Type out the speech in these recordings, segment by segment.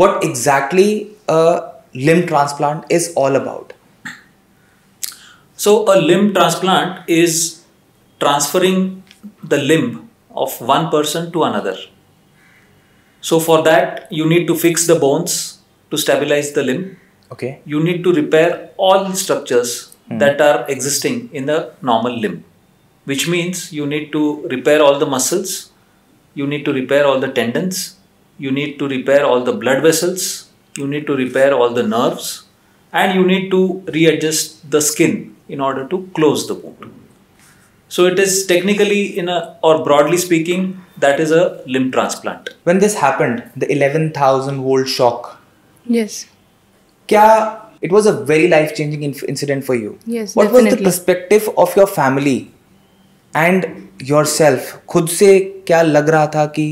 what exactly a limb transplant is all about. So a limb transplant is transferring the limb of one person to another. So for that you need to fix the bones to stabilize the limb. Okay. You need to repair all the structures that are existing in the normal limb, which means you need to repair all the muscles, you need to repair all the tendons, you need to repair all the blood vessels, you need to repair all the nerves, and you need to readjust the skin in order to close the wound. So it is technically or broadly speaking, that is a limb transplant. When this happened, the 11,000 volt shock, Yes. It was a very life-changing incident for you. Yes, What was the definitely. perspective of your family and yourself? खुद से क्या लग रहा था कि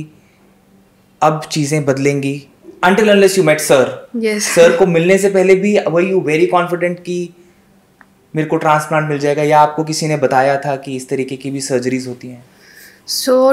अब चीजें बदलेंगी? Until unless you met sir. Yes. Sir को मिलने से पहले भी were you very confident कि मेरे को ट्रांसप्लांट मिल जाएगा, या आपको किसी ने बताया था कि इस तरीके की भी सर्जरीज होती हैं?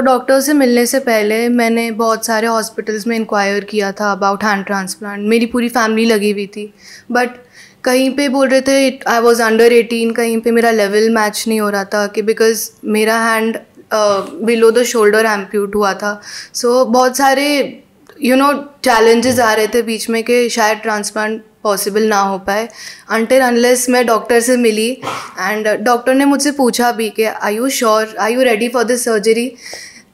डॉक्टर से मिलने से पहले मैंने बहुत सारे हॉस्पिटल्स में इंक्वायर किया था अबाउट हैंड ट्रांसप्लांट. मेरी पूरी फैमिली लगी हुई थी, बट कहीं पे बोल रहे थे आई वाज अंडर 18, कहीं पे मेरा लेवल मैच नहीं हो रहा था कि बिकॉज मेरा हैंड बिलो द शोल्डर एम्प्यूट हुआ था. सो बहुत सारे चैलेंजेस आ रहे थे बीच में कि शायद ट्रांसप्लांट पॉसिबल ना हो पाए. अनटिल अनलेस मैं डॉक्टर से मिली एंड डॉक्टर ने मुझसे पूछा भी कि are you sure, are you ready for this surgery.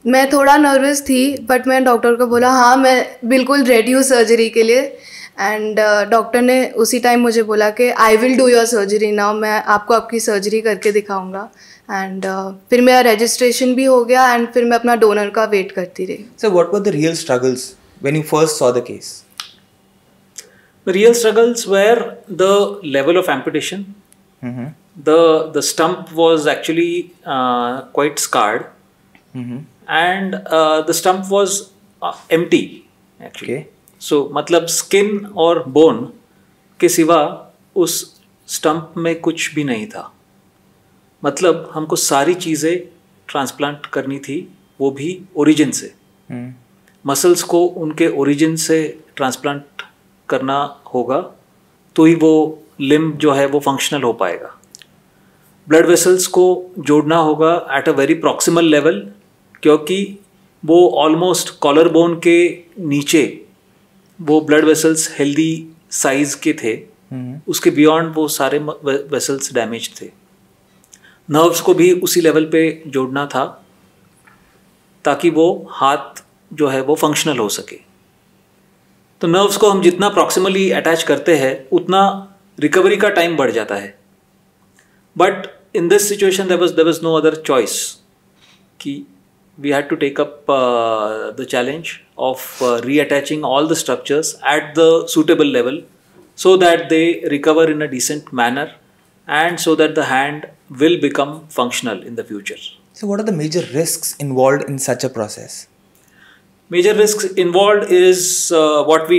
मैं थोड़ा नर्वस थी, बट मैं डॉक्टर को बोला हाँ मैं बिल्कुल रेडी हूँ सर्जरी के लिए. एंड डॉक्टर ने उसी टाइम मुझे बोला कि I will do your surgery now, मैं आपको आपकी सर्जरी करके दिखाऊंगा. एंड फिर मेरा रजिस्ट्रेशन भी हो गया एंड फिर मैं अपना डोनर का वेट करती रही. So what were the real struggles when you first saw the case? The real struggles were the level of amputation. The stump was actually quite scarred, and the stump was empty actually. Okay. So मतलब skin और bone के सिवा उस stump में कुछ भी नहीं था. मतलब हमको सारी चीज़ें ट्रांसप्लांट करनी थी, वो भी ओरिजिन से. मसल्स को उनके ओरिजिन से ट्रांसप्लांट करना होगा तो ही वो लिम्ब जो है वो फंक्शनल हो पाएगा. ब्लड वेसल्स को जोड़ना होगा at a very proximal level, क्योंकि वो ऑलमोस्ट कॉलर बोन के नीचे वो ब्लड वेसल्स हेल्दी साइज के थे. उसके बियॉन्ड वो सारे वेसल्स डैमेज थे. नर्व्स को भी उसी लेवल पे जोड़ना था ताकि वो हाथ जो है वो फंक्शनल हो सके. तो नर्व्स को हम जितना प्रॉक्सिमली अटैच करते हैं उतना रिकवरी का टाइम बढ़ जाता है. But in this situation there was no other choice कि we had to take up the challenge of reattaching all the structures at the suitable level so that they recover in a decent manner and so that the hand will become functional in the future. So what are the major risks involved in such a process? Major risks involved is what we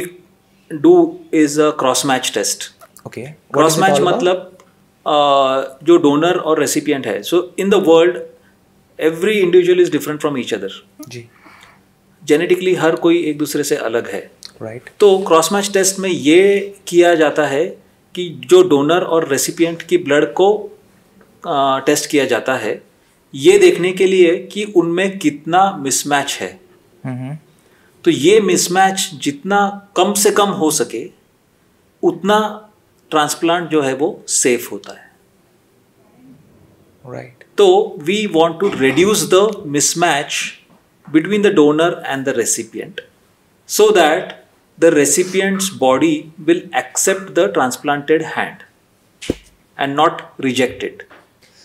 do is a cross match test. Okay. Cross match मतलब जो donor और recipient है. So in the world every individual is different from each other. जी. Genetically हर कोई एक दूसरे से अलग है. राइट. तो क्रॉस मैच टेस्ट में ये किया जाता है कि जो डोनर और रेसिपिएंट की ब्लड को टेस्ट किया जाता है ये देखने के लिए कि उनमें कितना मिसमैच है. तो ये मिसमैच जितना कम से कम हो सके उतना ट्रांसप्लांट जो है वो सेफ होता है. राइट. तो we want to reduce the mismatch between the donor and the recipient so that the recipient's body will accept the transplanted hand and not reject it.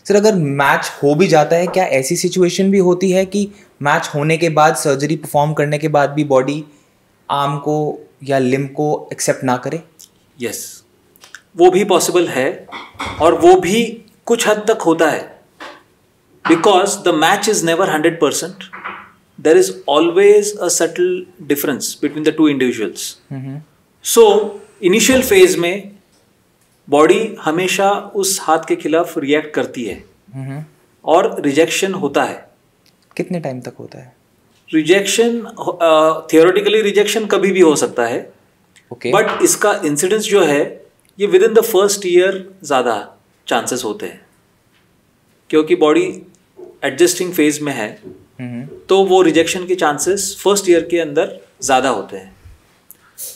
Sir अगर मैच हो भी जाता है, क्या ऐसी सिचुएशन भी होती है कि मैच होने के बाद सर्जरी परफॉर्म करने के बाद भी बॉडी आर्म को या लिम्ब को एक्सेप्ट ना करे? यस, वो भी पॉसिबल है और वो भी कुछ हद तक होता है. Because the match is never 100%. there is always a subtle difference between the two individuals. So initial phase में बॉडी हमेशा उस हाथ के खिलाफ रिएक्ट करती है और रिजेक्शन होता है. कितने टाइम तक होता है रिजेक्शन? थियोरेटिकली रिजेक्शन कभी भी हो सकता है, Okay. बट इसका इंसिडेंस जो है ये with in the first year ज़्यादा चांसेस होते हैं, क्योंकि बॉडी एडजस्टिंग फेज में है, तो वो रिजेक्शन के चांसेस फर्स्ट ईयर के अंदर ज़्यादा होते हैं.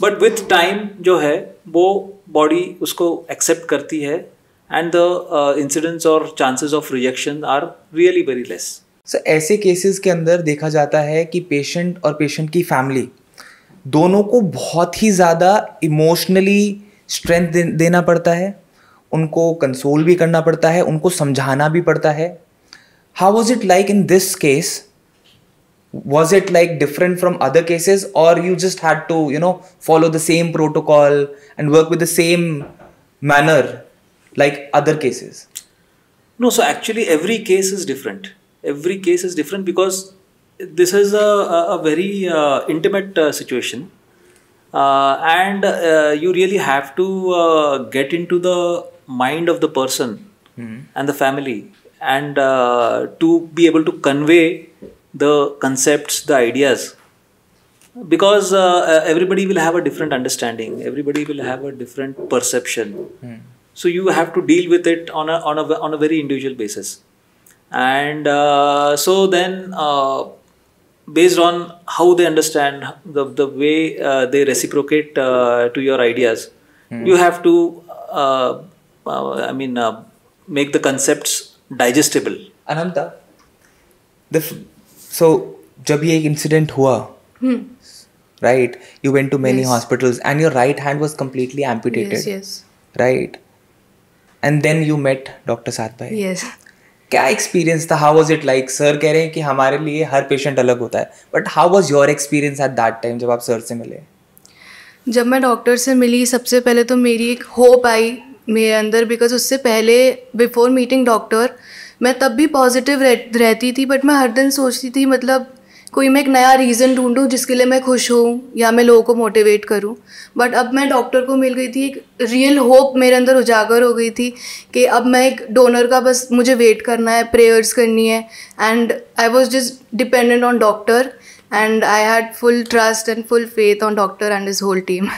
बट विथ टाइम जो है वो बॉडी उसको एक्सेप्ट करती है, एंड द इंसिडेंस और chances of rejection are really very less. Sir ऐसे केसेस के अंदर देखा जाता है कि पेशेंट और पेशेंट की फैमिली दोनों को बहुत ही ज़्यादा इमोशनली स्ट्रेंथ देना पड़ता है, उनको कंसोल भी करना पड़ता है, उनको समझाना भी पड़ता है. How was it like in this case? Was it like different from other cases, or you just had to, follow the same protocol and work with the same manner like other cases? No, so actually every case is different. Every case is different because this is a very intimate situation, and you really have to get into the mind of the person and the family, and to be able to convey the concepts, the ideas, because everybody will have a different understanding, everybody will have a different perception. So you have to deal with it on a very individual basis, and so then based on how they understand the way they reciprocate to your ideas, you have to make the concepts digestible. Ananta, so जब ये एक incident हुआ, right, you went to many hospitals and your right hand was completely amputated. Yes. Right, and then you met Dr. Saad Bhai. Yes. क्या experience था? How was it like? Sir कह रहे हैं कि हमारे लिए हर पेशेंट अलग होता है, but how was your experience at that time जब आप सर से मिले? जब मैं डॉक्टर से मिली सबसे पहले तो मेरी एक होप आई मेरे अंदर, बिकॉज उससे पहले बिफोर मीटिंग डॉक्टर मैं तब भी पॉजिटिव रहती थी, बट मैं हर दिन सोचती थी मतलब कोई मैं एक नया रीज़न ढूंढूं जिसके लिए मैं खुश हूँ या मैं लोगों को मोटिवेट करूँ. बट अब मैं डॉक्टर को मिल गई थी, एक रियल होप मेरे अंदर उजागर हो गई थी कि अब मैं एक डोनर का बस मुझे वेट करना है, प्रेयर्स करनी है, and I was just dependent on doctor, and I had full trust and full faith on doctor and his whole team.